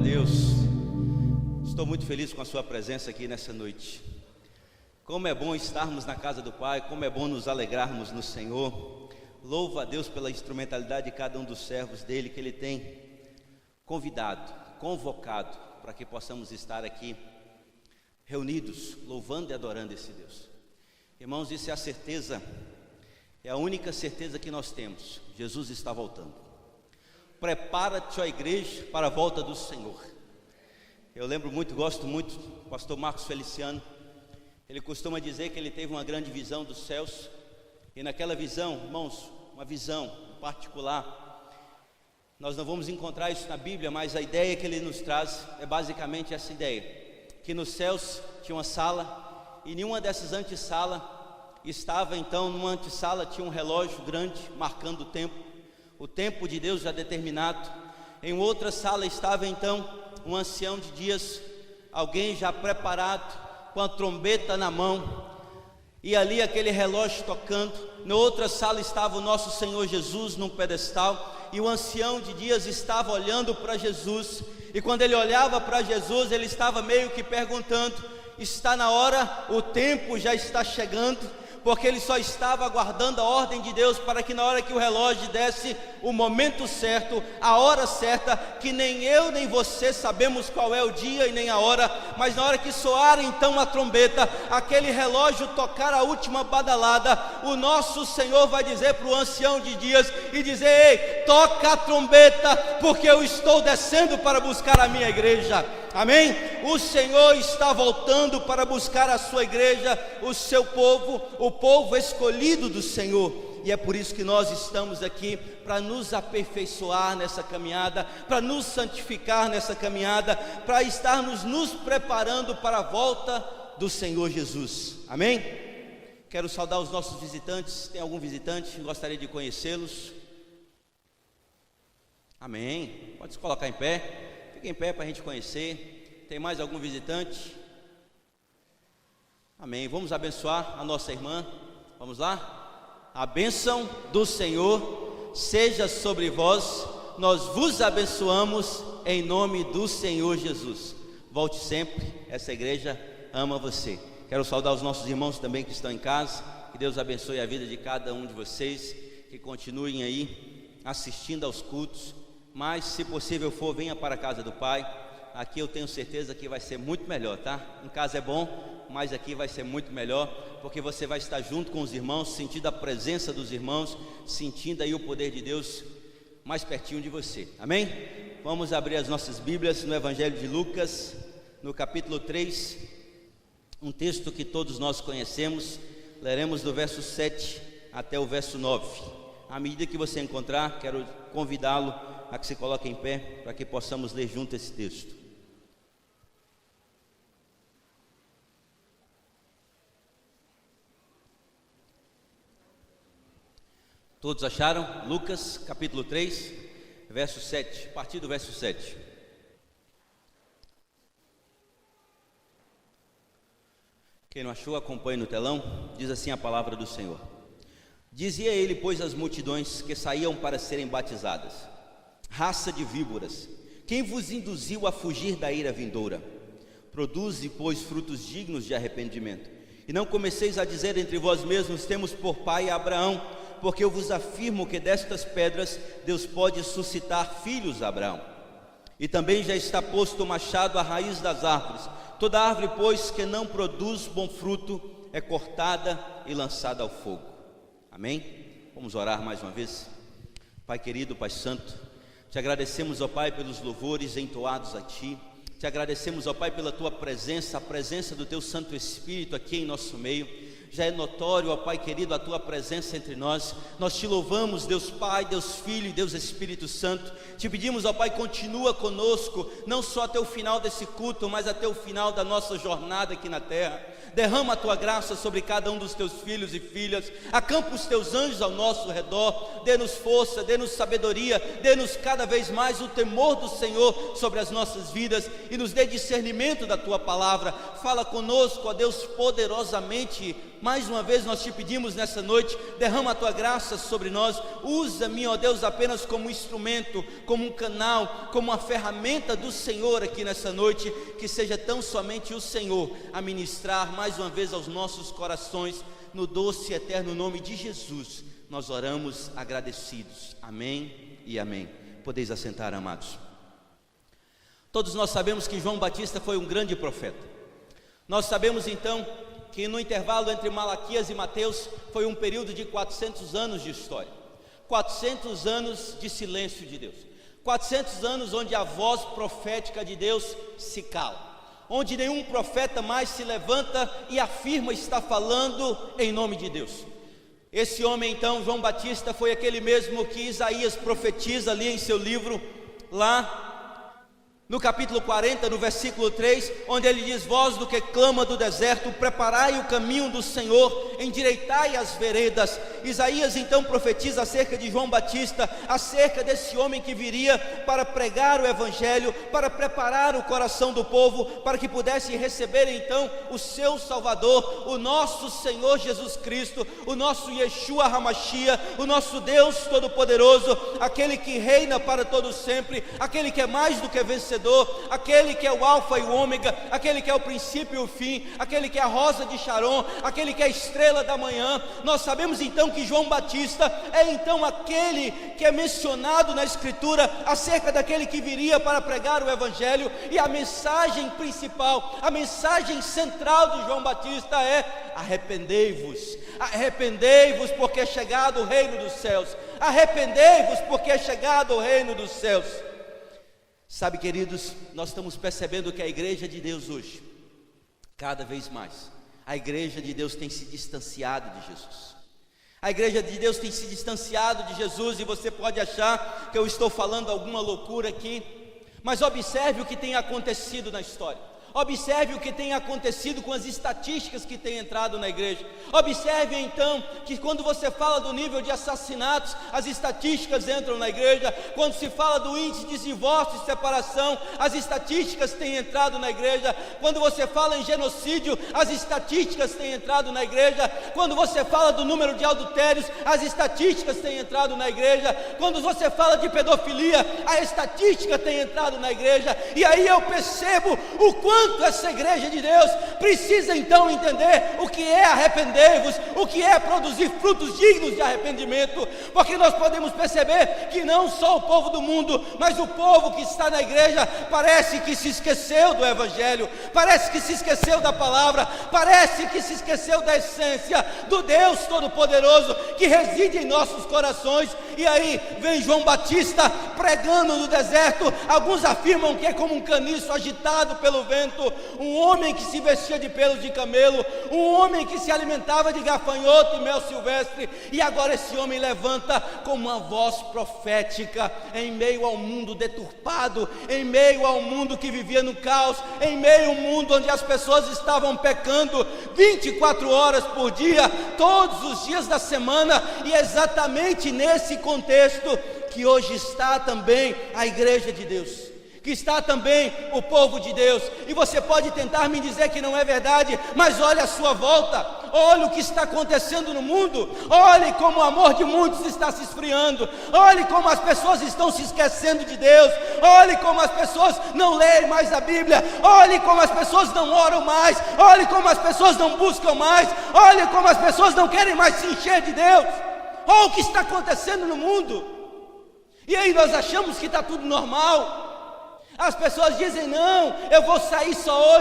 Deus. Estou muito feliz com a sua presença aqui nessa noite. Como é bom estarmos na casa do Pai, como é bom nos alegrarmos no Senhor. Louvo a Deus pela instrumentalidade de cada um dos servos dele, que Ele tem convidado, convocado, para que possamos estar aqui reunidos, louvando e adorando esse Deus. Irmãos, isso é a certeza, é a única certeza que nós temos: Jesus está voltando. Prepara-te, ó igreja, para a volta do Senhor. Eu lembro muito, gosto muito do pastor Marcos Feliciano. Ele costuma dizer que ele teve uma grande visão dos céus, e naquela visão, irmãos, uma visão particular, nós não vamos encontrar isso na Bíblia, mas a ideia que ele nos traz é basicamente essa ideia: que nos céus tinha uma sala, e em uma dessas antessalas estava, então, numa antessala tinha um relógio grande marcando o tempo de Deus já determinado. Em outra sala estava então um ancião de dias, alguém já preparado, com a trombeta na mão, e ali aquele relógio tocando. Na outra sala estava o nosso Senhor Jesus num pedestal, e o ancião de dias estava olhando para Jesus, e quando ele olhava para Jesus, ele estava meio que perguntando: está na hora, o tempo já está chegando, porque ele só estava aguardando a ordem de Deus, para que na hora que o relógio desse o momento certo, a hora certa, que nem eu nem você sabemos qual é o dia e nem a hora, mas na hora que soar então a trombeta, aquele relógio tocar a última badalada, o nosso Senhor vai dizer para o ancião de dias e dizer: ei, toca a trombeta, porque eu estou descendo para buscar a minha igreja. Amém? O Senhor está voltando para buscar a sua igreja, o seu povo, o povo escolhido do Senhor. E é por isso que nós estamos aqui, para nos aperfeiçoar nessa caminhada, para nos santificar nessa caminhada, para estarmos nos preparando para a volta do Senhor Jesus. Amém? Quero saudar os nossos visitantes. Tem algum visitante? Gostaria de conhecê-los. Amém? Pode se colocar em pé. Fique em pé para a gente conhecer. Tem mais algum visitante? Amém. Vamos abençoar a nossa irmã. Vamos lá? A bênção do Senhor seja sobre vós. Nós vos abençoamos em nome do Senhor Jesus. Volte sempre. Essa igreja ama você. Quero saudar os nossos irmãos também que estão em casa. Que Deus abençoe a vida de cada um de vocês. Que continuem aí assistindo aos cultos. Mas se possível for, venha para a casa do Pai. Aqui eu tenho certeza que vai ser muito melhor, tá? Em casa é bom, mas aqui vai ser muito melhor, porque você vai estar junto com os irmãos, sentindo a presença dos irmãos, sentindo aí o poder de Deus mais pertinho de você. Amém? Vamos abrir as nossas Bíblias no Evangelho de Lucas, no capítulo 3, um texto que todos nós conhecemos. Leremos do verso 7 até o verso 9. À medida que você encontrar, quero convidá-lo a que se coloque em pé, para que possamos ler junto esse texto. Todos acharam? Lucas capítulo 3, verso 7, a partir do verso 7. Quem não achou, acompanhe no telão. Diz assim a palavra do Senhor: dizia ele, pois, às multidões que saíam para serem batizadas: raça de víboras, quem vos induziu a fugir da ira vindoura? Produze, pois, frutos dignos de arrependimento, e não comeceis a dizer entre vós mesmos: temos por pai Abraão, porque eu vos afirmo que destas pedras Deus pode suscitar filhos a Abraão. E também já está posto o machado à raiz das árvores. Toda árvore, pois, que não produz bom fruto é cortada e lançada ao fogo. Amém? Vamos orar mais uma vez. Pai querido, Pai santo, te agradecemos, ó Pai, pelos louvores entoados a Ti. Te agradecemos, ó Pai, pela Tua presença, a presença do Teu Santo Espírito aqui em nosso meio. Já é notório, ó Pai querido, a Tua presença entre nós. Nós Te louvamos, Deus Pai, Deus Filho e Deus Espírito Santo. Te pedimos, ó Pai, continua conosco, não só até o final desse culto, mas até o final da nossa jornada aqui na terra. Derrama a tua graça sobre cada um dos teus filhos e filhas. Acampa os teus anjos ao nosso redor. Dê-nos força, dê-nos sabedoria, dê-nos cada vez mais o temor do Senhor sobre as nossas vidas e nos dê discernimento da tua palavra. Fala conosco, ó Deus, poderosamente. Mais uma vez nós te pedimos nessa noite, derrama a tua graça sobre nós. Usa-me, ó Deus, apenas como instrumento, como um canal, como uma ferramenta do Senhor aqui nessa noite. Que seja tão somente o Senhor a ministrar mais uma vez aos nossos corações. No doce e eterno nome de Jesus nós oramos agradecidos. Amém e amém. Podeis assentar, amados. Todos nós sabemos que João Batista foi um grande profeta. Nós sabemos então que no intervalo entre Malaquias e Mateus foi um período de 400 anos de história, 400 anos de silêncio de Deus, 400 anos onde a voz profética de Deus se cala, onde nenhum profeta mais se levanta e afirma estar falando em nome de Deus. Esse homem então, João Batista, foi aquele mesmo que Isaías profetiza ali em seu livro, lá no capítulo 40, no versículo 3, onde ele diz: voz do que clama do deserto, preparai o caminho do Senhor, endireitai as veredas. Isaías então profetiza acerca de João Batista, acerca desse homem que viria para pregar o evangelho, para preparar o coração do povo, para que pudesse receber então o seu Salvador, o nosso Senhor Jesus Cristo, o nosso Yeshua HaMashiach, o nosso Deus Todo-Poderoso, aquele que reina para todo sempre, aquele que é mais do que vencedor, aquele que é o alfa e o ômega, aquele que é o princípio e o fim, aquele que é a rosa de Sharon, aquele que é a estrela da manhã. Nós sabemos então que João Batista é então aquele que é mencionado na escritura acerca daquele que viria para pregar o evangelho. E a mensagem principal, a mensagem central de João Batista é: arrependei-vos, arrependei-vos, porque é chegado o reino dos céus, arrependei-vos, porque é chegado o reino dos céus. Sabe, queridos, nós estamos percebendo que a igreja de Deus hoje, cada vez mais, a igreja de Deus tem se distanciado de Jesus. A igreja de Deus tem se distanciado de Jesus, e você pode achar que eu estou falando alguma loucura aqui, mas observe o que tem acontecido na história. Observe o que tem acontecido com as estatísticas que têm entrado na igreja. Observe então que quando você fala do nível de assassinatos, as estatísticas entram na igreja. Quando se fala do índice de divórcio e separação, as estatísticas têm entrado na igreja. Quando você fala em genocídio, as estatísticas têm entrado na igreja. Quando você fala do número de adultérios, as estatísticas têm entrado na igreja. Quando você fala de pedofilia, a estatística tem entrado na igreja. E aí eu percebo o quanto essa igreja de Deus precisa então entender o que é arrepender-vos, o que é produzir frutos dignos de arrependimento, porque nós podemos perceber que não só o povo do mundo, mas o povo que está na igreja parece que se esqueceu do evangelho, parece que se esqueceu da palavra, parece que se esqueceu da essência do Deus Todo-Poderoso que reside em nossos corações. E aí vem João Batista pregando no deserto. Alguns afirmam que é como um caniço agitado pelo vento, um homem que se vestia de pelos de camelo, um homem que se alimentava de gafanhoto e mel silvestre. E agora esse homem levanta com uma voz profética em meio ao mundo deturpado, em meio ao mundo que vivia no caos, em meio ao mundo onde as pessoas estavam pecando 24 horas por dia, todos os dias da semana. E é exatamente nesse contexto que hoje está também a igreja de Deus, que está também o povo de Deus. E você pode tentar me dizer que não é verdade, mas olhe à sua volta, olhe o que está acontecendo no mundo, olhe como o amor de muitos está se esfriando, olhe como as pessoas estão se esquecendo de Deus, olhe como as pessoas não leem mais a Bíblia, olhe como as pessoas não oram mais, olhe como as pessoas não buscam mais, olhe como as pessoas não querem mais se encher de Deus. Olha o que está acontecendo no mundo. E aí nós achamos que está tudo normal. As pessoas dizem: não, eu vou sair só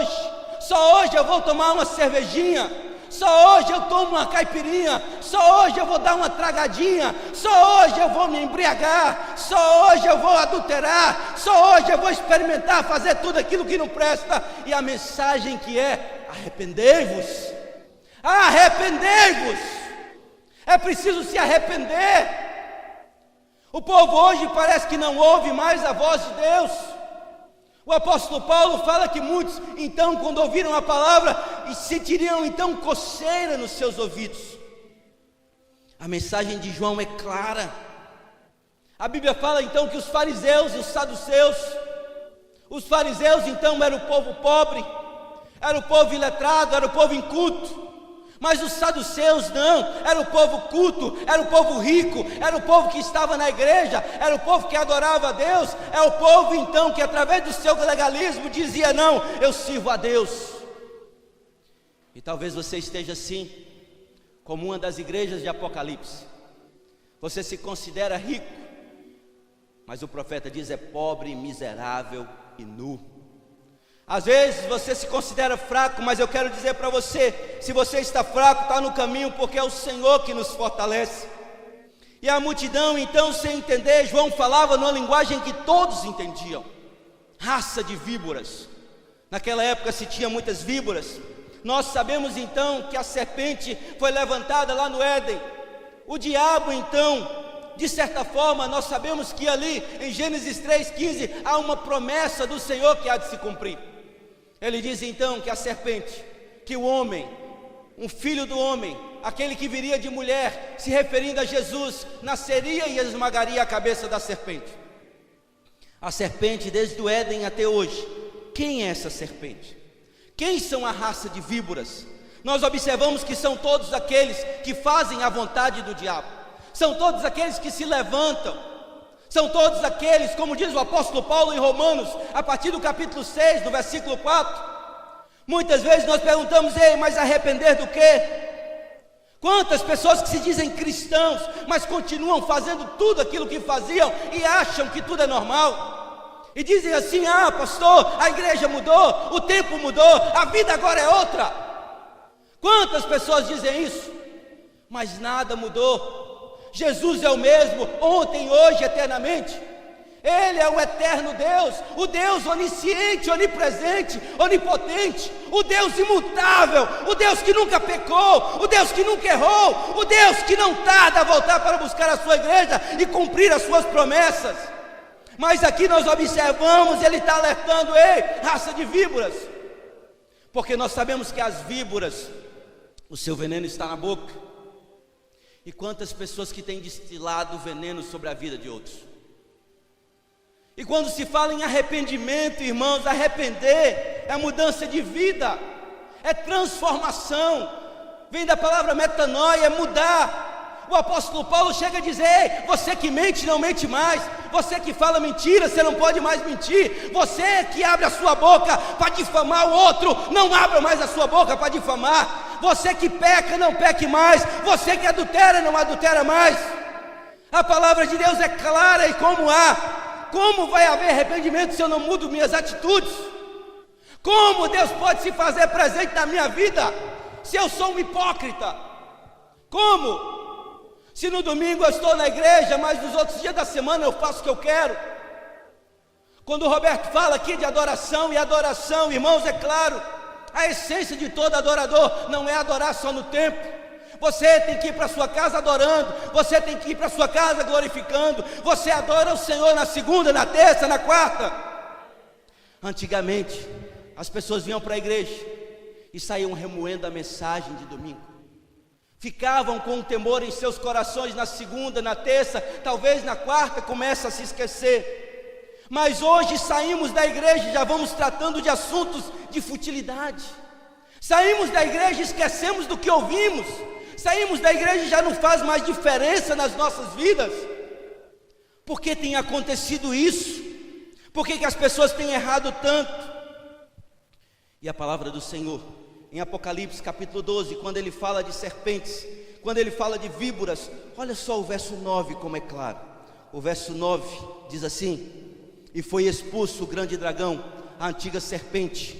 hoje eu vou tomar uma cervejinha, só hoje eu tomo uma caipirinha, só hoje eu vou dar uma tragadinha, só hoje eu vou me embriagar, só hoje eu vou adulterar, só hoje eu vou experimentar fazer tudo aquilo que não presta. E a mensagem que é: arrependei-vos, arrependei-vos. É preciso se arrepender. O povo hoje parece que não ouve mais a voz de Deus. O apóstolo Paulo fala que muitos, então, quando ouviram a palavra, e sentiriam então coceira nos seus ouvidos. A mensagem de João é clara. A Bíblia fala então que os fariseus e os saduceus, os fariseus então eram o povo pobre, era o povo iletrado, era o povo inculto. Mas os saduceus não, era o povo culto, era o povo rico, era o povo que estava na igreja, era o povo que adorava a Deus, é o povo então que através do seu legalismo dizia: não, eu sirvo a Deus. E talvez você esteja assim, como uma das igrejas de Apocalipse. Você se considera rico, mas o profeta diz: é pobre, miserável e nu. Às vezes você se considera fraco, mas eu quero dizer para você: se você está fraco, está no caminho, porque é o Senhor que nos fortalece. E a multidão então, sem entender, João falava numa linguagem que todos entendiam: raça de víboras. Naquela época se tinha muitas víboras. Nós sabemos então que a serpente foi levantada lá no Éden. O diabo então, de certa forma, nós sabemos que ali em Gênesis 3,15 há uma promessa do Senhor que há de se cumprir. Ele diz então que a serpente, que o homem, um filho do homem, aquele que viria de mulher, se referindo a Jesus, nasceria e esmagaria a cabeça da serpente. A serpente desde o Éden até hoje. Quem é essa serpente? Quem são a raça de víboras? Nós observamos que são todos aqueles que fazem a vontade do diabo. São todos aqueles que se levantam. São todos aqueles, como diz o apóstolo Paulo em Romanos, a partir do capítulo 6, no versículo 4. Muitas vezes nós perguntamos: ei, mas arrepender do quê? Quantas pessoas que se dizem cristãos, mas continuam fazendo tudo aquilo que faziam e acham que tudo é normal. E dizem assim: ah, pastor, a igreja mudou, o tempo mudou, a vida agora é outra. Quantas pessoas dizem isso? Mas nada mudou. Jesus é o mesmo, ontem, hoje, eternamente. Ele é o eterno Deus, o Deus onisciente, onipresente, onipotente, o Deus imutável, o Deus que nunca pecou, o Deus que nunca errou, o Deus que não tarda a voltar para buscar a sua igreja e cumprir as suas promessas. Mas aqui nós observamos, ele está alertando: ei, raça de víboras, porque nós sabemos que as víboras, o seu veneno está na boca. E quantas pessoas que têm destilado veneno sobre a vida de outros. E quando se fala em arrependimento, irmãos, arrepender é mudança de vida, é transformação, vem da palavra metanoia, é mudar. O apóstolo Paulo chega a dizer: ei, você que mente, não mente mais. Você que fala mentira, você não pode mais mentir. Você que abre a sua boca para difamar o outro, não abra mais a sua boca para difamar. Você que peca, não peque mais. Você que adultera, não adultera mais. A palavra de Deus é clara. E como vai haver arrependimento se eu não mudo minhas atitudes? Como Deus pode se fazer presente na minha vida se eu sou um hipócrita? Como? Se no domingo eu estou na igreja, mas nos outros dias da semana eu faço o que eu quero. Quando o Roberto fala aqui de adoração, e adoração, irmãos, é claro, a essência de todo adorador não é adorar só no templo. Você tem que ir para sua casa adorando, você tem que ir para sua casa glorificando. Você adora o Senhor na segunda, na terça, na quarta. Antigamente, as pessoas vinham para a igreja e saíam remoendo a mensagem de domingo. Ficavam com um temor em seus corações na segunda, na terça, talvez na quarta começa a se esquecer. Mas hoje saímos da igreja e já vamos tratando de assuntos de futilidade. Saímos da igreja e esquecemos do que ouvimos. Saímos da igreja e já não faz mais diferença nas nossas vidas. Por que tem acontecido isso? Por que as pessoas têm errado tanto? E a palavra do Senhor em Apocalipse capítulo 12, quando ele fala de serpentes, quando ele fala de víboras, olha só o verso 9 como é claro. O verso 9 diz assim: e foi expulso o grande dragão, a antiga serpente,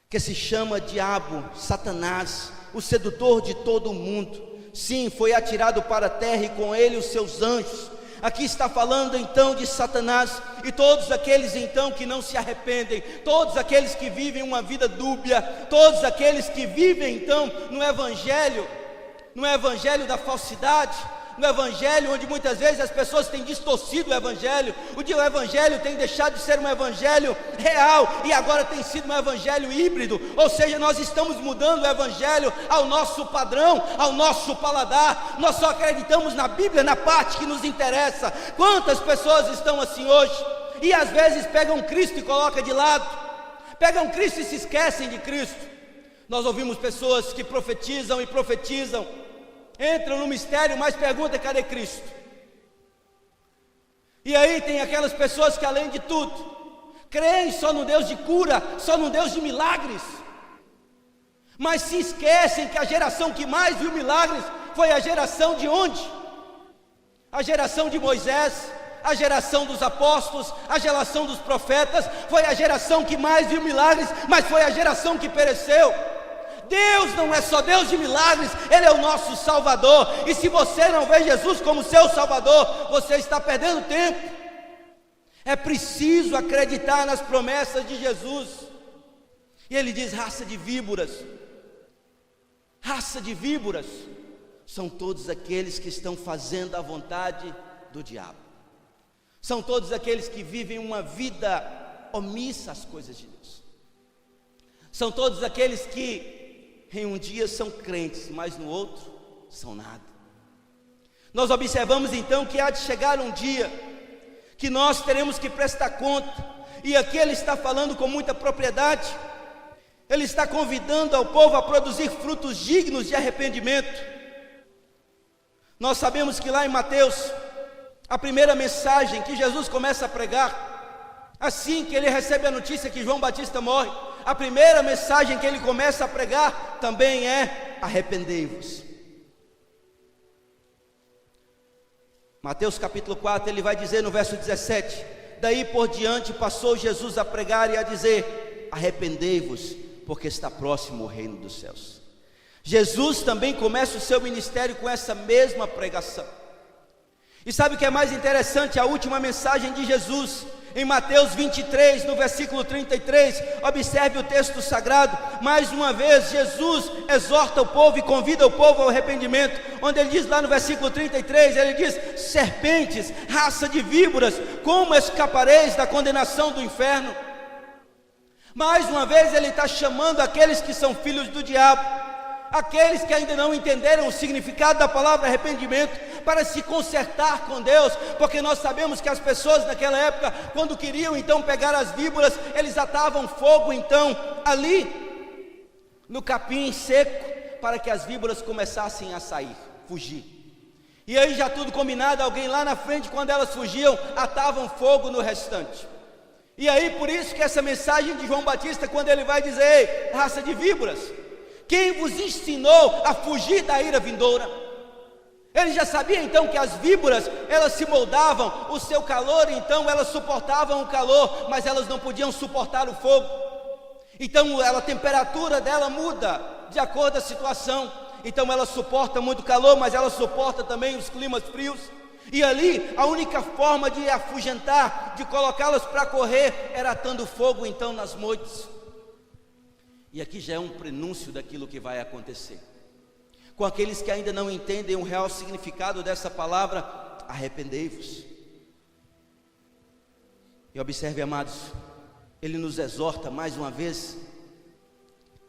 que se chama Diabo, Satanás, o sedutor de todo o mundo. Sim, foi atirado para a terra e com ele os seus anjos. Aqui está falando então de Satanás e todos aqueles então que não se arrependem, todos aqueles que vivem uma vida dúbia, todos aqueles que vivem então no evangelho da falsidade, no Evangelho, onde muitas vezes as pessoas têm distorcido o Evangelho, o Evangelho tem deixado de ser um Evangelho real, e agora tem sido um Evangelho híbrido, ou seja, nós estamos mudando o Evangelho ao nosso padrão, ao nosso paladar. Nós só acreditamos na Bíblia, na parte que nos interessa. Quantas pessoas estão assim hoje, e às vezes pegam Cristo e colocam de lado, pegam Cristo e se esquecem de Cristo. Nós ouvimos pessoas que profetizam e profetizam, entram no mistério, mas perguntam: cadê Cristo? E aí tem aquelas pessoas que, além de tudo, creem só no Deus de cura, só no Deus de milagres, mas se esquecem que a geração que mais viu milagres foi a geração de onde? A geração de Moisés, a geração dos apóstolos, a geração dos profetas. Foi a geração que mais viu milagres, mas foi a geração que pereceu. Deus não é só Deus de milagres, Ele é o nosso Salvador, e se você não vê Jesus como seu Salvador, você está perdendo tempo. É preciso acreditar nas promessas de Jesus. E Ele diz: raça de víboras são todos aqueles que estão fazendo a vontade do diabo, são todos aqueles que vivem uma vida omissa às coisas de Deus, são todos aqueles que em um dia são crentes, mas no outro são nada. Nós observamos então que há de chegar um dia que nós teremos que prestar conta, e aqui Ele está falando com muita propriedade. Ele está convidando ao povo a produzir frutos dignos de arrependimento. Nós sabemos que lá em Mateus, a primeira mensagem que Jesus começa a pregar, assim que ele recebe a notícia que João Batista morre, a primeira mensagem que ele começa a pregar também é: arrependei-vos. Mateus capítulo 4, ele vai dizer no verso 17: daí por diante passou Jesus a pregar e a dizer: arrependei-vos, porque está próximo o reino dos céus. Jesus também começa o seu ministério com essa mesma pregação. E sabe o que é mais interessante? A última mensagem de Jesus, em Mateus 23, no versículo 33, observe o texto sagrado. Mais uma vez Jesus exorta o povo e convida o povo ao arrependimento, onde ele diz lá no versículo 33, ele diz: serpentes, raça de víboras, como escapareis da condenação do inferno? Mais uma vez ele está chamando aqueles que são filhos do diabo, aqueles que ainda não entenderam o significado da palavra arrependimento, para se consertar com Deus, porque nós sabemos que as pessoas naquela época, quando queriam então pegar as víboras, eles atavam fogo então ali no capim seco, para que as víboras começassem a sair, fugir. E aí já tudo combinado, alguém lá na frente, quando elas fugiam, atavam fogo no restante. E aí por isso que essa mensagem de João Batista, quando ele vai dizer: ei, raça de víboras, quem vos ensinou a fugir da ira vindoura? Ele já sabia então que as víboras, elas se moldavam, o seu calor, então elas suportavam o calor, mas elas não podiam suportar o fogo. Então a temperatura dela muda de acordo com a situação. Então ela suporta muito calor, mas ela suporta também os climas frios. E ali a única forma de afugentar, de colocá-las para correr, era atando fogo então nas moitas. E aqui já é um prenúncio daquilo que vai acontecer com aqueles que ainda não entendem o real significado dessa palavra: arrependei-vos. E observe, amados, ele nos exorta mais uma vez,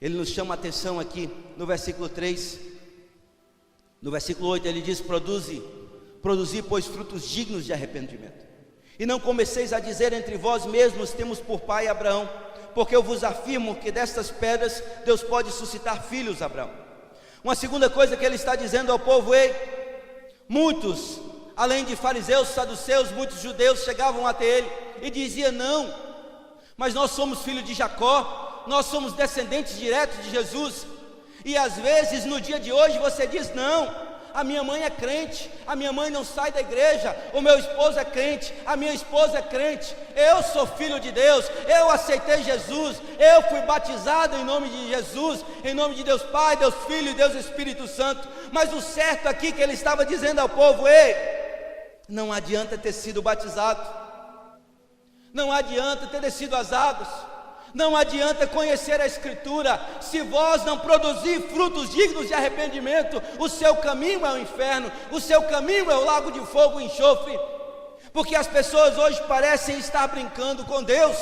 ele nos chama a atenção aqui no versículo 3, no versículo 8 ele diz: produzi, pois, frutos dignos de arrependimento, e não comeceis a dizer entre vós mesmos: temos por pai Abraão, porque eu vos afirmo que destas pedras Deus pode suscitar filhos a Abraão. Uma segunda coisa que ele está dizendo ao povo: ei, muitos, além de fariseus, saduceus, muitos judeus chegavam até ele e diziam: não, mas nós somos filhos de Jacó, nós somos descendentes diretos de Jesus. E às vezes no dia de hoje você diz: não, a minha mãe é crente, a minha mãe não sai da igreja, o meu esposo é crente, a minha esposa é crente, eu sou filho de Deus, eu aceitei Jesus, eu fui batizado em nome de Jesus, em nome de Deus Pai, Deus Filho e Deus Espírito Santo. Mas o certo aqui que ele estava dizendo ao povo: ei, não adianta ter sido batizado, não adianta ter descido as águas, Não adianta conhecer a Escritura, se vós não produzir frutos dignos de arrependimento, o seu caminho é o inferno, o seu caminho é o lago de fogo e enxofre, porque as pessoas hoje parecem estar brincando com Deus.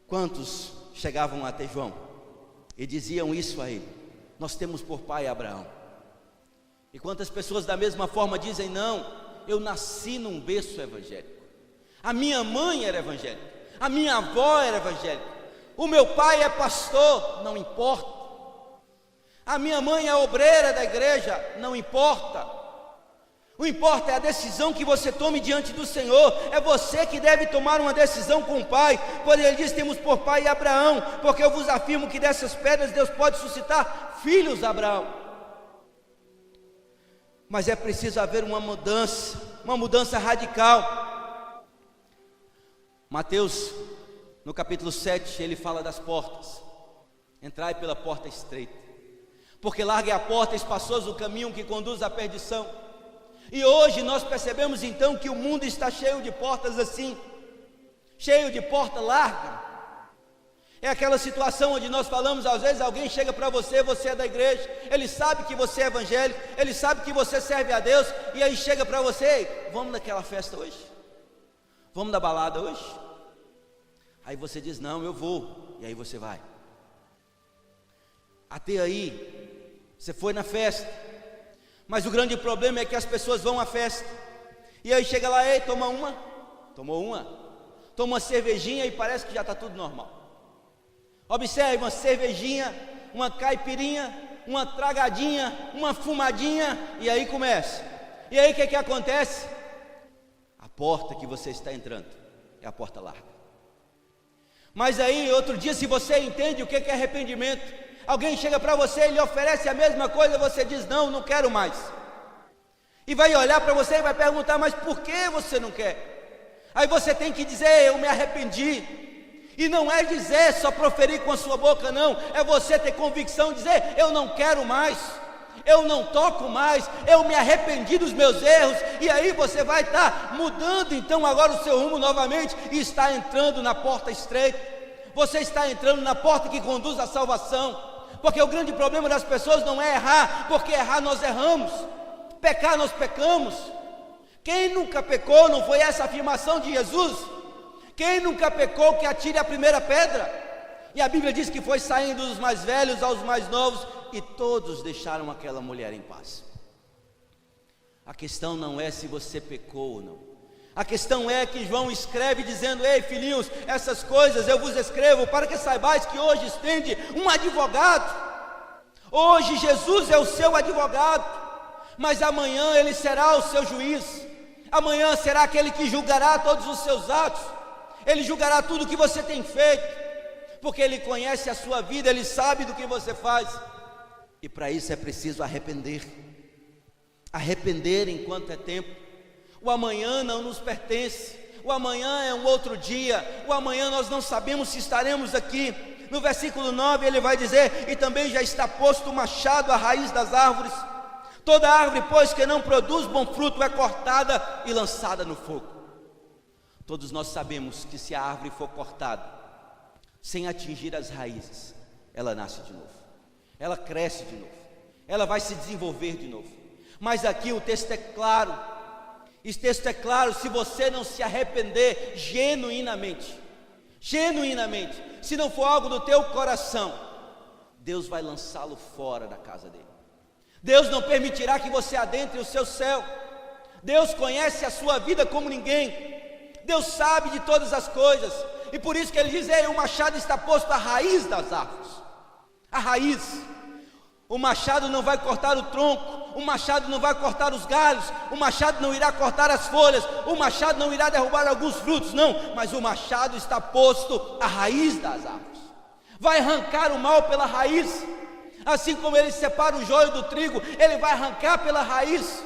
Quantos chegavam até João e diziam isso a ele: nós temos por pai Abraão? E quantas pessoas da mesma forma dizem: não, eu nasci num berço evangélico, a minha mãe era evangélica, a minha avó era evangélica, o meu pai é pastor, não importa, a minha mãe é obreira da igreja, não importa. O importa é a decisão que você tome diante do Senhor. É você que deve tomar uma decisão com o Pai. Quando ele diz: temos por pai Abraão, porque eu vos afirmo que dessas pedras Deus pode suscitar filhos a Abraão. Mas é preciso haver uma mudança radical. Mateus, no capítulo 7, ele fala das portas: entrai pela porta estreita, porque larga é a porta, espaçoso o caminho que conduz à perdição. E hoje nós percebemos então que o mundo está cheio de portas assim, cheio de porta larga. É aquela situação onde nós falamos, às vezes alguém chega para você, você é da igreja, ele sabe que você é evangélico, ele sabe que você serve a Deus, e aí chega para você: vamos naquela festa hoje? Vamos na balada hoje? Aí você diz: não, eu vou, e aí você vai. Até aí, você foi na festa, mas o grande problema é que as pessoas vão à festa, e aí chega lá: ei, tomou uma cervejinha e parece que já está tudo normal. Observe, uma cervejinha, uma caipirinha, uma tragadinha, uma fumadinha, e aí começa. E aí o que acontece? A porta que você está entrando é a porta larga. Mas aí outro dia, se você entende o que é arrependimento, alguém chega para você e lhe oferece a mesma coisa, você diz: não, não quero mais. E vai olhar para você e vai perguntar: mas por que você não quer? Aí você tem que dizer: eu me arrependi. E não é dizer, só proferir com a sua boca, não. É você ter convicção, dizer: eu não quero mais, eu não toco mais, eu me arrependi dos meus erros. E aí você vai estar mudando então agora o seu rumo novamente, e está entrando na porta estreita. Você está entrando na porta que conduz à salvação. Porque o grande problema das pessoas não é errar, porque errar nós erramos, pecar nós pecamos. Quem nunca pecou? Não foi essa a afirmação de Jesus? Quem nunca pecou, que atire a primeira pedra. E a Bíblia diz que foi saindo dos mais velhos aos mais novos, e todos deixaram aquela mulher em paz. A questão não é se você pecou ou não. A questão é que João escreve dizendo: ei, filhinhos, essas coisas eu vos escrevo para que saibais que hoje estende um advogado. Hoje Jesus é o seu advogado, mas amanhã ele será o seu juiz. Amanhã será aquele que julgará todos os seus atos. Ele julgará tudo o que você tem feito, porque ele conhece a sua vida, ele sabe do que você faz. E para isso é preciso arrepender. Arrepender enquanto é tempo. O amanhã não nos pertence, o amanhã é um outro dia, o amanhã nós não sabemos se estaremos aqui. No versículo 9 ele vai dizer: e também já está posto o machado à raiz das árvores. Toda árvore, pois, que não produz bom fruto é cortada e lançada no fogo. Todos nós sabemos que se a árvore for cortada sem atingir as raízes, ela nasce de novo, ela cresce de novo, ela vai se desenvolver de novo. Mas aqui o texto é claro. Esse texto é claro: se você não se arrepender genuinamente, se não for algo do teu coração, Deus vai lançá-lo fora da casa dele. Deus não permitirá que você adentre o seu céu. Deus conhece a sua vida como ninguém. Deus sabe de todas as coisas, e por isso que ele diz: o machado está posto à raiz das árvores. A raiz. O machado não vai cortar o tronco, o machado não vai cortar os galhos, o machado não irá cortar as folhas, o machado não irá derrubar alguns frutos, não, mas o machado está posto à raiz das árvores. Vai arrancar o mal pela raiz. Assim como ele separa o joio do trigo, ele vai arrancar pela raiz.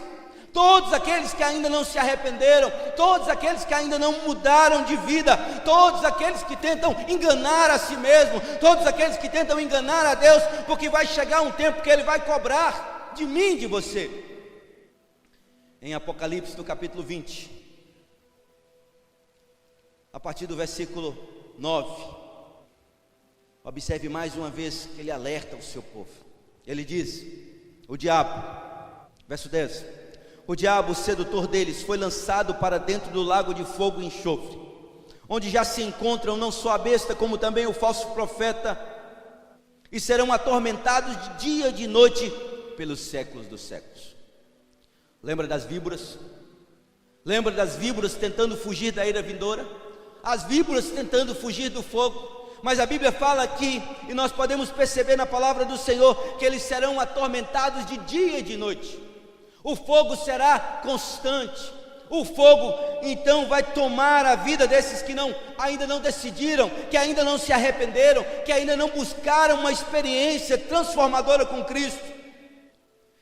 Todos aqueles que ainda não se arrependeram, todos aqueles que ainda não mudaram de vida, todos aqueles que tentam enganar a si mesmo, todos aqueles que tentam enganar a Deus, porque vai chegar um tempo que ele vai cobrar de mim, de você. Em Apocalipse, no capítulo 20, a partir do versículo 9. Observe mais uma vez que ele alerta o seu povo. Ele diz: o diabo, verso 10: o diabo, o sedutor deles, foi lançado para dentro do lago de fogo e enxofre, onde já se encontram não só a besta, como também o falso profeta, e serão atormentados de dia e de noite pelos séculos dos séculos. Lembra das víboras? Lembra das víboras tentando fugir da ira vindoura? As víboras tentando fugir do fogo. Mas a Bíblia fala aqui, e nós podemos perceber na palavra do Senhor, que eles serão atormentados de dia e de noite. O fogo será constante. O fogo então vai tomar a vida desses que ainda não decidiram, que ainda não se arrependeram, que ainda não buscaram uma experiência transformadora com Cristo.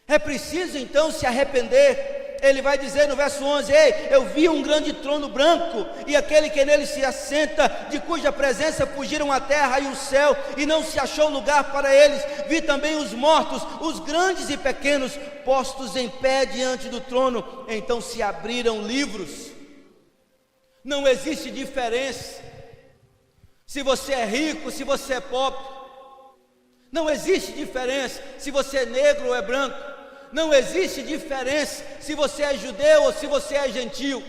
É preciso então se arrepender. Ele vai dizer no verso 11: ei, eu vi um grande trono branco, e aquele que nele se assenta, de cuja presença fugiram a terra e o céu, e não se achou lugar para eles. Vi também os mortos, os grandes e pequenos, postos em pé diante do trono. Então se abriram livros. Não existe diferença se você é rico, se você é pobre. Não existe diferença se você é negro ou é branco. Não existe diferença se você é judeu ou se você é gentil.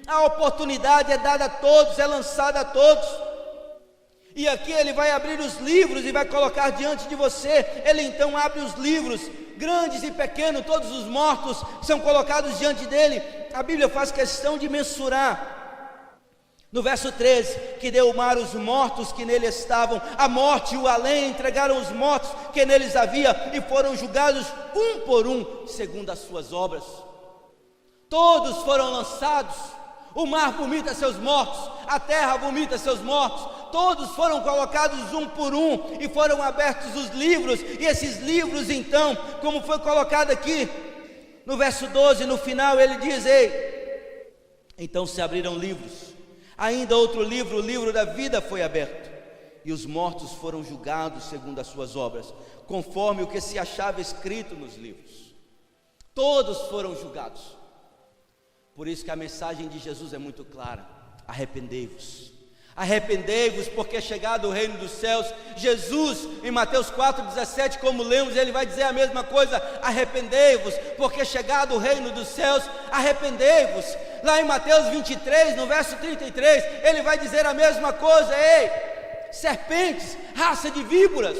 A oportunidade é dada a todos, é lançada a todos. E aqui ele vai abrir os livros e vai colocar diante de você. Ele então abre os livros, grandes e pequenos, todos os mortos são colocados diante dele. A Bíblia faz questão de mensurar. No verso 13, que deu o mar os mortos que nele estavam, a morte e o além entregaram os mortos que neles havia, e foram julgados um por um, segundo as suas obras. Todos foram lançados. O mar vomita seus mortos, a terra vomita seus mortos. Todos foram colocados um por um, e foram abertos os livros. E esses livros então, como foi colocado aqui no verso 12, no final ele diz: ei, então se abriram livros. Ainda outro livro, o livro da vida, foi aberto, e os mortos foram julgados segundo as suas obras, conforme o que se achava escrito nos livros. Todos foram julgados. Por isso que a mensagem de Jesus é muito clara: arrependei-vos. Arrependei-vos, porque é chegado o reino dos céus. Jesus, em Mateus 4,17, como lemos, ele vai dizer a mesma coisa: arrependei-vos, porque é chegado o reino dos céus. Arrependei-vos. Lá em Mateus 23, no verso 33, ele vai dizer a mesma coisa: ei, serpentes, raça de víboras,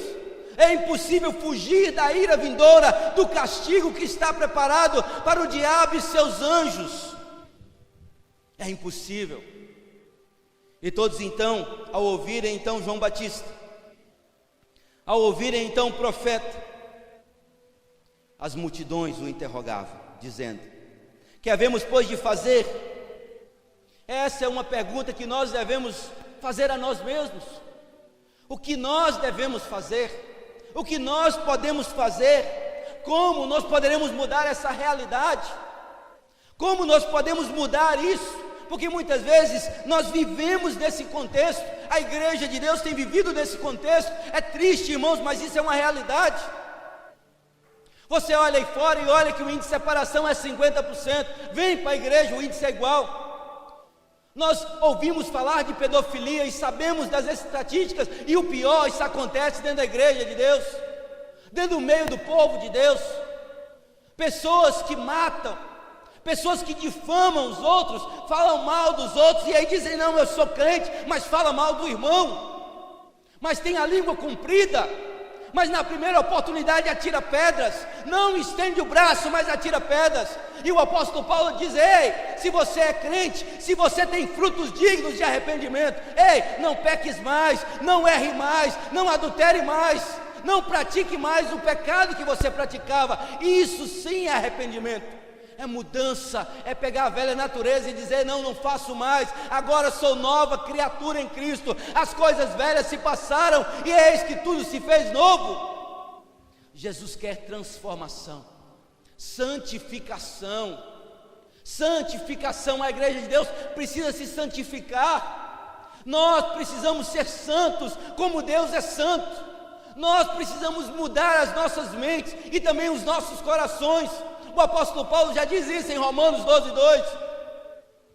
é impossível fugir da ira vindoura, do castigo que está preparado para o diabo e seus anjos. É impossível. E todos então, ao ouvirem então João Batista, ao ouvirem então o profeta, as multidões o interrogavam, dizendo: que havemos pois de fazer? Essa é uma pergunta que nós devemos fazer a nós mesmos. O que nós devemos fazer? O que nós podemos fazer? Como nós poderemos mudar essa realidade? Como nós podemos mudar isso? Porque muitas vezes nós vivemos nesse contexto. A igreja de Deus tem vivido nesse contexto. É triste, irmãos, mas isso é uma realidade. Você olha aí fora e olha que o índice de separação é 50%. Vem para a igreja, o índice é igual. Nós ouvimos falar de pedofilia e sabemos das estatísticas. E o pior, isso acontece dentro da igreja de Deus, dentro do meio do povo de Deus. Pessoas que matam, pessoas que difamam os outros, falam mal dos outros, e aí dizem: não, eu sou crente, mas fala mal do irmão, mas tem a língua comprida, mas na primeira oportunidade atira pedras, não estende o braço, mas atira pedras. E o apóstolo Paulo diz: ei, se você é crente, se você tem frutos dignos de arrependimento, ei, não peques mais, não erre mais, não adultere mais, não pratique mais o pecado que você praticava. Isso sim é arrependimento. É mudança, é pegar a velha natureza e dizer: não faço mais, agora sou nova criatura em Cristo, as coisas velhas se passaram e eis que tudo se fez novo. Jesus quer transformação, santificação. Santificação, a igreja de Deus precisa se santificar. Nós precisamos ser santos como Deus é santo. Nós precisamos mudar as nossas mentes e também os nossos corações. O apóstolo Paulo já diz isso em Romanos 12:2.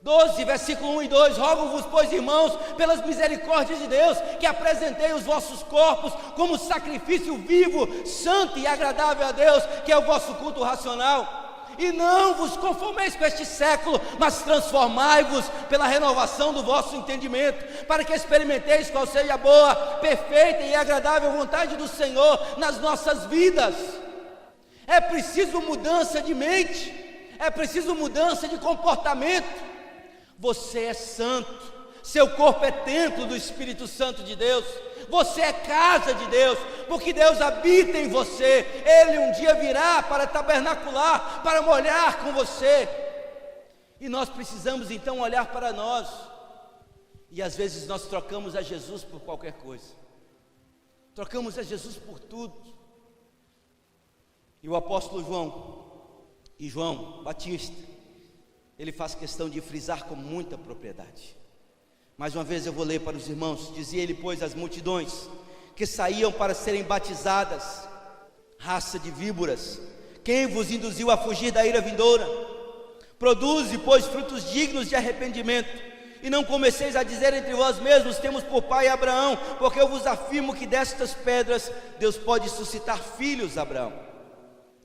12, versículo 1 e 2, rogo-vos, pois, irmãos, pelas misericórdias de Deus, que apresentei os vossos corpos como sacrifício vivo, santo e agradável a Deus, que é o vosso culto racional. E não vos conformeis com este século, mas transformai-vos pela renovação do vosso entendimento, para que experimenteis qual seja a boa, perfeita e agradável vontade do Senhor nas nossas vidas. É preciso mudança de mente, é preciso mudança de comportamento. Você é santo, seu corpo é templo do Espírito Santo de Deus, você é casa de Deus, porque Deus habita em você. Ele um dia virá para tabernacular, para morar com você, e nós precisamos então olhar para nós, e às vezes nós trocamos a Jesus por qualquer coisa, trocamos a Jesus por tudo. E o apóstolo João Batista, ele faz questão de frisar com muita propriedade. Mais uma vez eu vou ler para os irmãos. Dizia ele, pois, às multidões que saíam para serem batizadas: raça de víboras, quem vos induziu a fugir da ira vindoura? Produze, pois, frutos dignos de arrependimento, e não comeceis a dizer entre vós mesmos: temos por pai Abraão, porque eu vos afirmo que destas pedras Deus pode suscitar filhos a Abraão.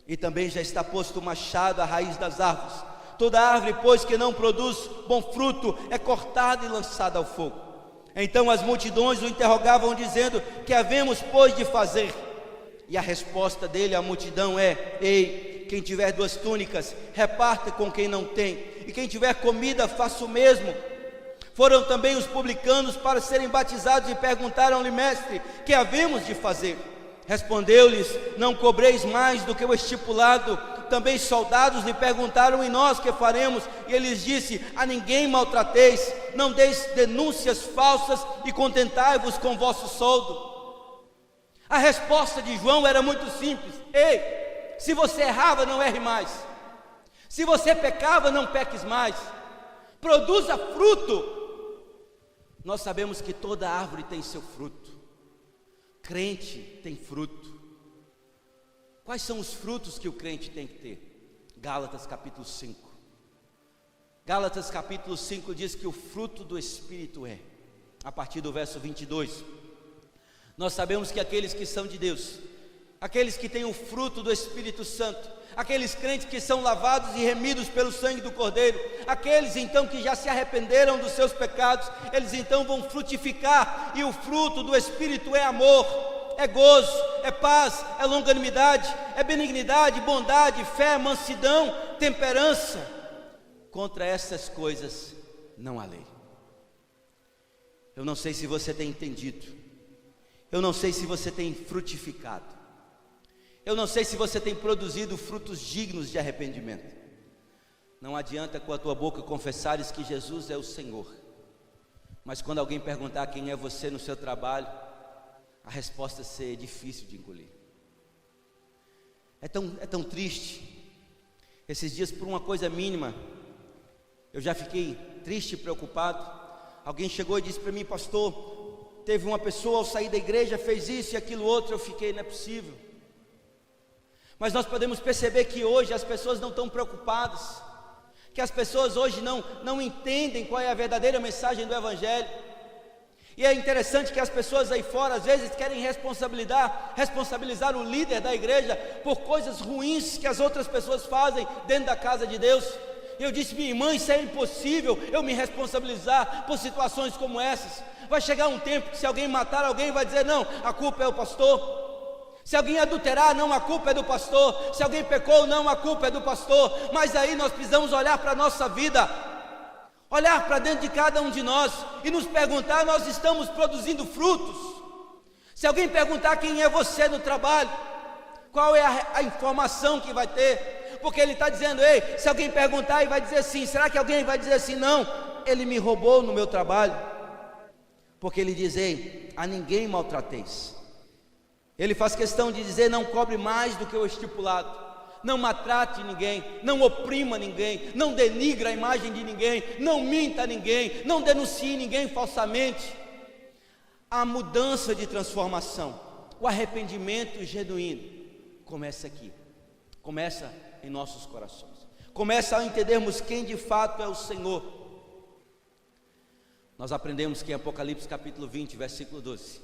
E também já está posto o machado à raiz das árvores. Toda árvore, pois, que não produz bom fruto, é cortada e lançada ao fogo. Então as multidões o interrogavam, dizendo: que havemos, pois, de fazer? E a resposta dele à multidão é: ei, quem tiver 2 túnicas, reparta com quem não tem, e quem tiver comida, faça o mesmo. Foram também os publicanos para serem batizados, e perguntaram-lhe: mestre, que havemos de fazer? Respondeu-lhes: não cobreis mais do que o estipulado. Também soldados lhe perguntaram: e nós que faremos? E ele lhes disse: a ninguém maltrateis, não deis denúncias falsas, e contentai-vos com vosso soldo. A resposta de João era muito simples: ei, se você errava, não erre mais. Se você pecava, não peques mais. Produza fruto. Nós sabemos que toda árvore tem seu fruto. Crente tem fruto. Quais são os frutos que o crente tem que ter? Gálatas capítulo 5. Gálatas capítulo 5 diz que o fruto do Espírito é, a partir do verso 22. Nós sabemos que aqueles que são de Deus, aqueles que têm o fruto do Espírito Santo, aqueles crentes que são lavados e remidos pelo sangue do Cordeiro, aqueles então que já se arrependeram dos seus pecados, eles então vão frutificar, e o fruto do Espírito é amor, é gozo, é paz, é longanimidade, é benignidade, bondade, fé, mansidão, temperança. Contra essas coisas não há lei. Eu não sei se você tem entendido, eu não sei se você tem frutificado, eu não sei se você tem produzido frutos dignos de arrependimento. Não adianta com a tua boca confessares que Jesus é o Senhor, mas quando alguém perguntar quem é você no seu trabalho, a resposta ser difícil de engolir. É tão triste. Esses dias, por uma coisa mínima, eu já fiquei triste e preocupado. Alguém chegou e disse para mim: pastor, teve uma pessoa ao sair da igreja, fez isso e aquilo outro. Eu fiquei: não é possível. Mas nós podemos perceber que hoje as pessoas não estão preocupadas, que as pessoas hoje não entendem qual é a verdadeira mensagem do Evangelho. E é interessante que as pessoas aí fora às vezes querem responsabilizar o líder da igreja por coisas ruins que as outras pessoas fazem dentro da casa de Deus. E eu disse: minha irmã, isso é impossível eu me responsabilizar por situações como essas. Vai chegar um tempo que se alguém matar alguém, vai dizer: não, a culpa é o pastor. Se alguém adulterar, não, a culpa é do pastor. Se alguém pecou, não, a culpa é do pastor. Mas aí nós precisamos olhar para a nossa vida, olhar para dentro de cada um de nós e nos perguntar: nós estamos produzindo frutos? Se alguém perguntar quem é você no trabalho, qual é a informação que vai ter? Porque ele está dizendo: ei, se alguém perguntar e vai dizer sim, será que alguém vai dizer assim: não, ele me roubou no meu trabalho? Porque ele diz: ei, a ninguém maltrateis. Ele faz questão de dizer: não cobre mais do que o estipulado, não maltrate ninguém, não oprima ninguém, não denigra a imagem de ninguém, não minta a ninguém, não denuncie ninguém falsamente. A mudança de transformação, o arrependimento genuíno começa aqui, começa em nossos corações, começa a entendermos quem de fato é o Senhor. nós aprendemos que em Apocalipse capítulo 20, versículo 12,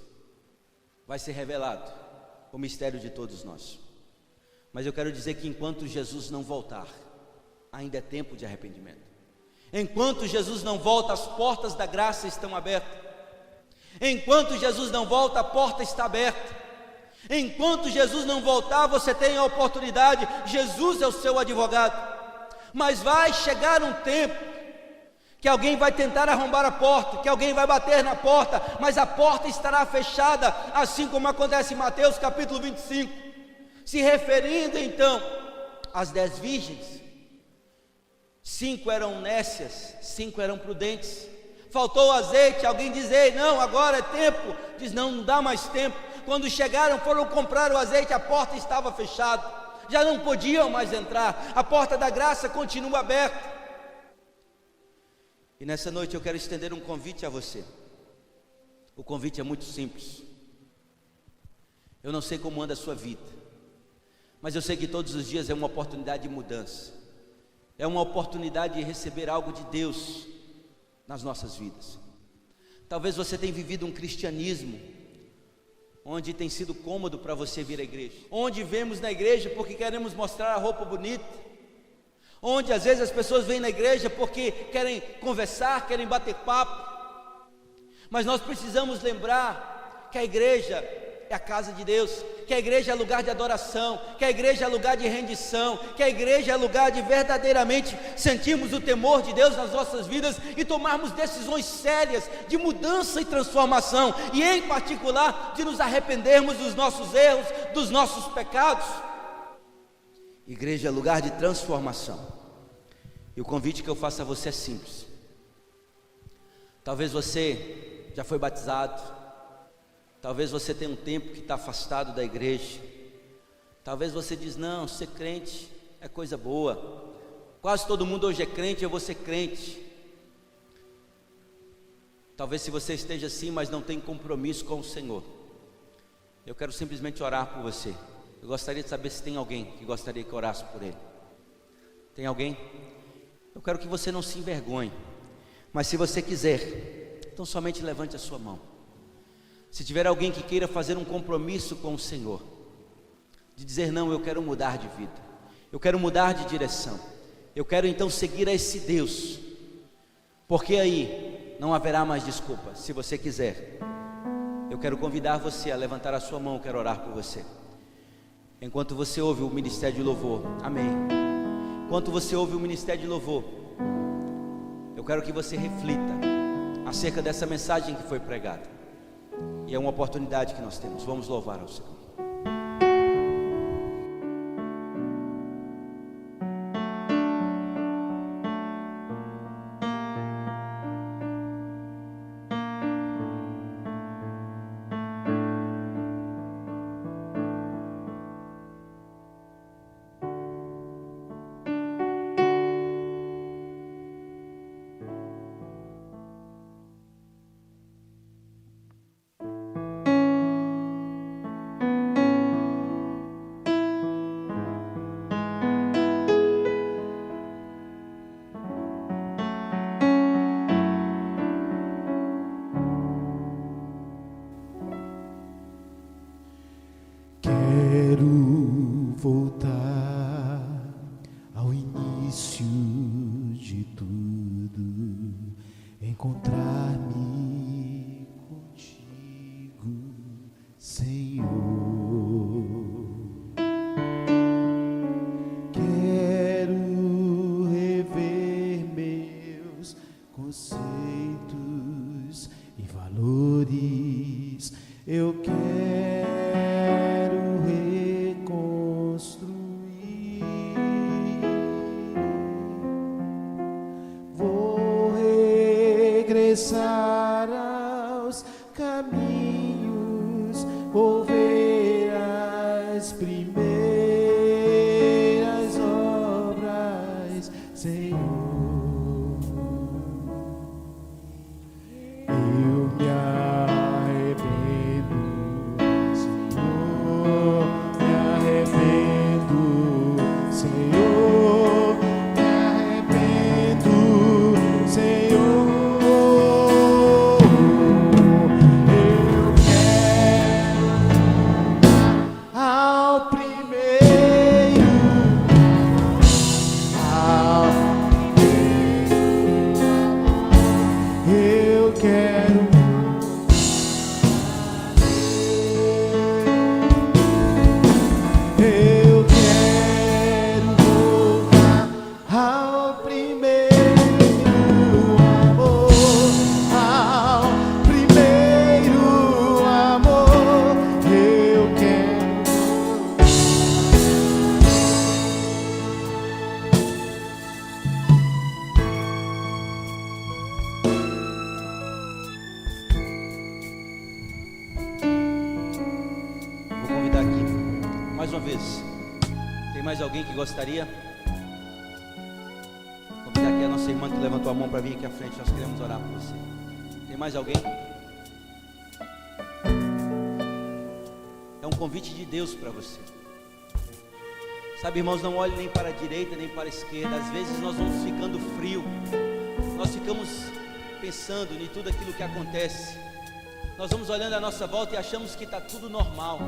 vai ser revelado o mistério de todos nós. Mas eu quero dizer que enquanto Jesus não voltar, ainda é tempo de arrependimento. Enquanto Jesus não volta, as portas da graça estão abertas. Enquanto Jesus não volta, a porta está aberta. Enquanto Jesus não voltar, você tem a oportunidade. Jesus é o seu advogado. Mas vai chegar um tempo que alguém vai tentar arrombar a porta, que alguém vai bater na porta, mas a porta estará fechada, assim como acontece em Mateus capítulo 25, se referindo então às 10 virgens. 5 eram nécias, 5 eram prudentes. Faltou azeite, alguém diz: ei, não, agora é tempo. Diz: não, não dá mais tempo. Quando chegaram, foram comprar o azeite, a porta estava fechada, já não podiam mais entrar. A porta da graça continua aberta. E nessa noite eu quero estender um convite a você. O convite é muito simples. Eu não sei como anda a sua vida, mas eu sei que todos os dias é uma oportunidade de mudança. É uma oportunidade de receber algo de Deus nas nossas vidas. Talvez você tenha vivido um cristianismo onde tem sido cômodo para você vir à igreja, onde vemos na igreja porque queremos mostrar a roupa bonita, onde às vezes as pessoas vêm na igreja porque querem conversar, querem bater papo. Mas nós precisamos lembrar que a igreja é a casa de Deus, que a igreja é lugar de adoração, que a igreja é lugar de rendição, que a igreja é lugar de verdadeiramente sentirmos o temor de Deus nas nossas vidas e tomarmos decisões sérias de mudança e transformação, e em particular de nos arrependermos dos nossos erros, dos nossos pecados. Igreja é lugar de transformação. E o convite que eu faço a você é simples. Talvez você já foi batizado, talvez você tenha um tempo que está afastado da igreja. Talvez você diz: não, ser crente é coisa boa, quase todo mundo hoje é crente, eu vou ser crente. Talvez se você esteja assim, mas não tem compromisso com o Senhor, eu quero simplesmente orar por você. Eu gostaria de saber se tem alguém que gostaria que orasse por ele. Tem alguém? Eu quero que você não se envergonhe, mas se você quiser, então somente levante a sua mão. Se tiver alguém que queira fazer um compromisso com o Senhor, de dizer: não, eu quero mudar de vida, eu quero mudar de direção, eu quero então seguir a esse Deus, porque aí não haverá mais desculpa. Se você quiser, eu quero convidar você a levantar a sua mão. Eu quero orar por você. Enquanto você ouve o ministério de louvor, amém. Enquanto você ouve o ministério de louvor, eu quero que você reflita acerca dessa mensagem que foi pregada. E é uma oportunidade que nós temos. Vamos louvar ao Senhor. Quero voltar ao início de tudo, encontrar-me contigo, Senhor. Quero rever meus conceitos e valores. Eu quero regressar aos caminhos, volver às primeiras obras, Senhor. Eu me arrependo, Senhor, me arrependo, Senhor, me arrependo, Senhor. vez. Tem mais alguém que gostaria? Vou convidar aqui a nossa irmã que levantou a mão para vir aqui à frente. Nós queremos orar por você. Tem mais alguém? É um convite de Deus para você. Sabe, irmãos, não olhe nem para a direita nem para a esquerda. Às vezes nós vamos ficando frio. Nós ficamos pensando em tudo aquilo que acontece. Nós vamos olhando à nossa volta e achamos que está tudo normal.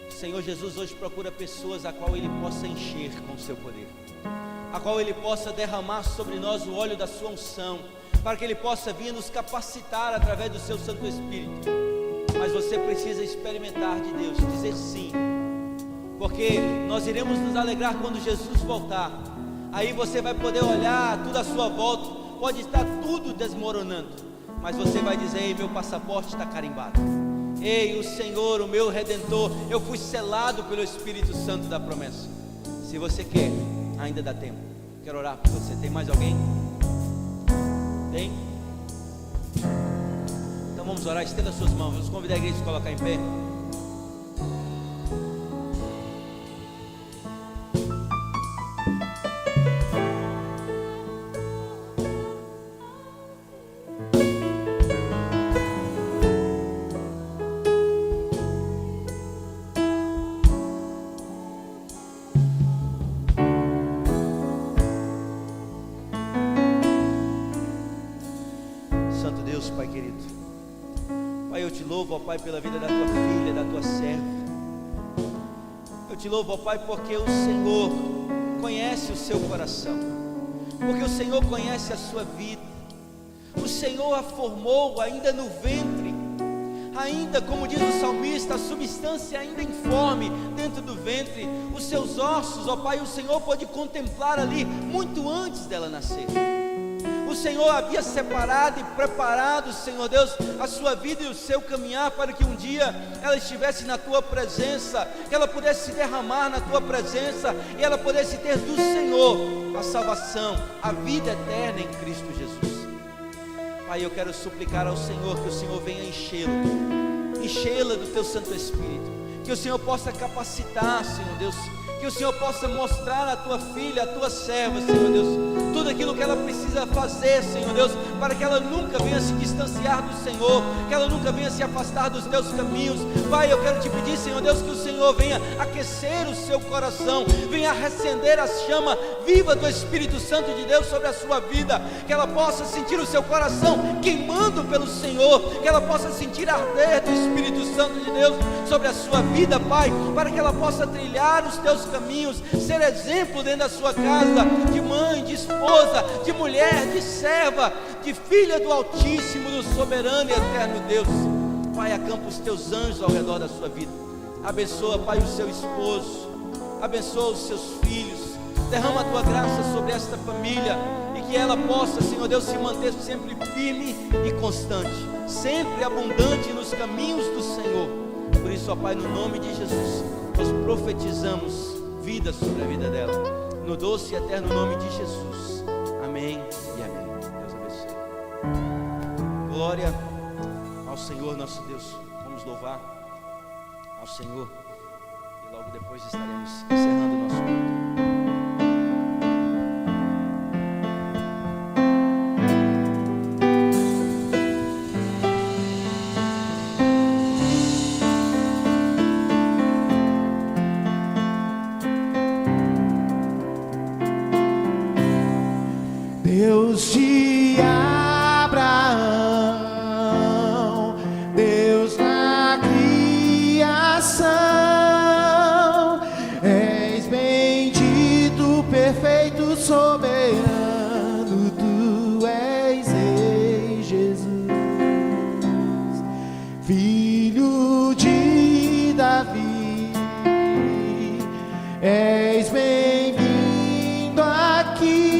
O Senhor Jesus hoje procura pessoas a qual Ele possa encher com o seu poder, a qual Ele possa derramar sobre nós o óleo da sua unção, para que Ele possa vir nos capacitar através do seu Santo Espírito. Mas você precisa experimentar de Deus, dizer sim, porque nós iremos nos alegrar quando Jesus voltar. Aí você vai poder olhar tudo à sua volta, pode estar tudo desmoronando, mas você vai dizer: ei, meu passaporte está carimbado. Ei, o Senhor, o meu Redentor, eu fui selado pelo Espírito Santo da promessa. Se você quer, ainda dá tempo. Quero orar por você. Tem mais alguém? Tem? Então vamos orar. Estenda suas mãos. Vamos convidar a igreja a se colocar em pé. Pai querido, Pai, eu te louvo, ó Pai, pela vida da tua filha, da tua serva. Eu te louvo, ó Pai, porque o Senhor conhece o seu coração, porque o Senhor conhece a sua vida. O Senhor a formou ainda no ventre, ainda, como diz o salmista, a substância ainda informe dentro do ventre. Os seus ossos, ó Pai, o Senhor pode contemplar ali muito antes dela nascer. O Senhor havia separado e preparado, Senhor Deus, a sua vida e o seu caminhar, para que um dia ela estivesse na tua presença, que ela pudesse se derramar na tua presença, e ela pudesse ter do Senhor a salvação, a vida eterna em Cristo Jesus. Pai, eu quero suplicar ao Senhor que o Senhor venha enchê-la do teu Santo Espírito, que o Senhor possa capacitar, Senhor Deus, que o Senhor possa mostrar à tua filha, à tua serva, Senhor Deus, tudo aquilo que ela precisa fazer, Senhor Deus, para que ela nunca venha se distanciar do Senhor, que ela nunca venha se afastar dos teus caminhos. Pai, eu quero te pedir, Senhor Deus, que o Senhor venha aquecer o seu coração, venha acender a chama viva do Espírito Santo de Deus sobre a sua vida, que ela possa sentir o seu coração queimando pelo Senhor, que ela possa sentir arder do Espírito Santo de Deus sobre a sua vida, Pai, para que ela possa trilhar os teus caminhos, ser exemplo dentro da sua casa, de mãe, de esposa, de mulher, de serva, de filha do Altíssimo, do soberano e eterno Deus. Pai, acampa os teus anjos ao redor da sua vida. Abençoa, Pai, o seu esposo, abençoa os seus filhos, derrama a tua graça sobre esta família, e que ela possa, Senhor Deus, se manter sempre firme e constante, sempre abundante nos caminhos do Senhor. Por isso, ó Pai, no nome de Jesus, nós profetizamos vida sobre a vida dela, no doce e eterno nome de Jesus. Amém e amém. Deus abençoe. Glória ao Senhor nosso Deus. Vamos louvar ao Senhor, e logo depois estaremos encerrando o nosso culto. Deus de Abraão, Deus na criação, és bendito, perfeito, soberano, tu és Rei Jesus, Filho de Davi, és bem-vindo aqui.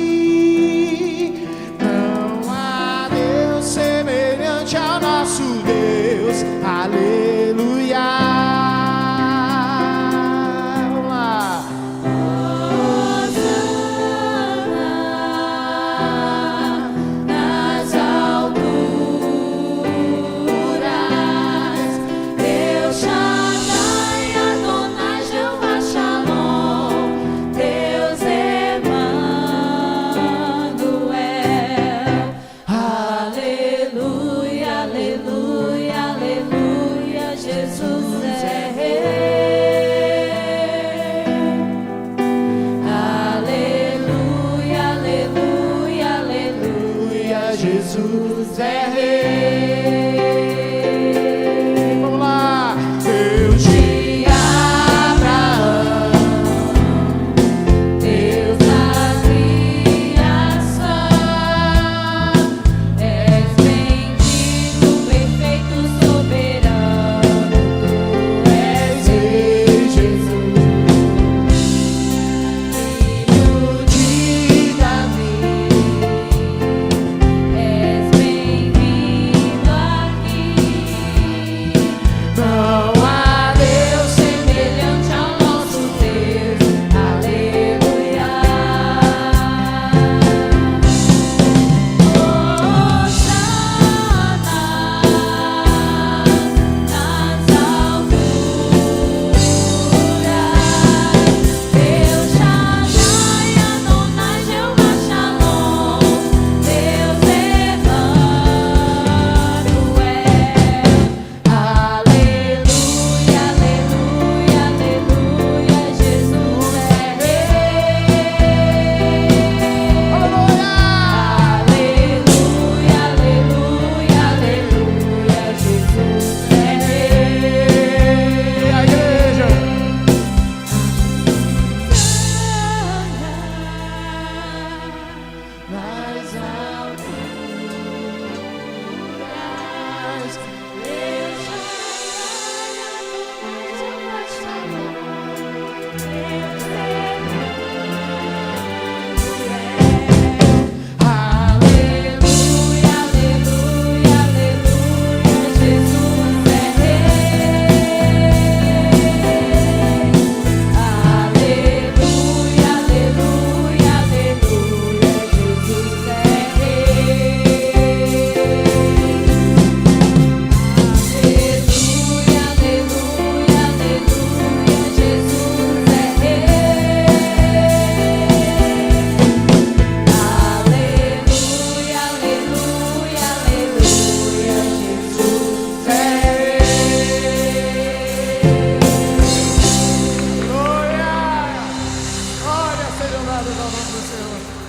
Senhor.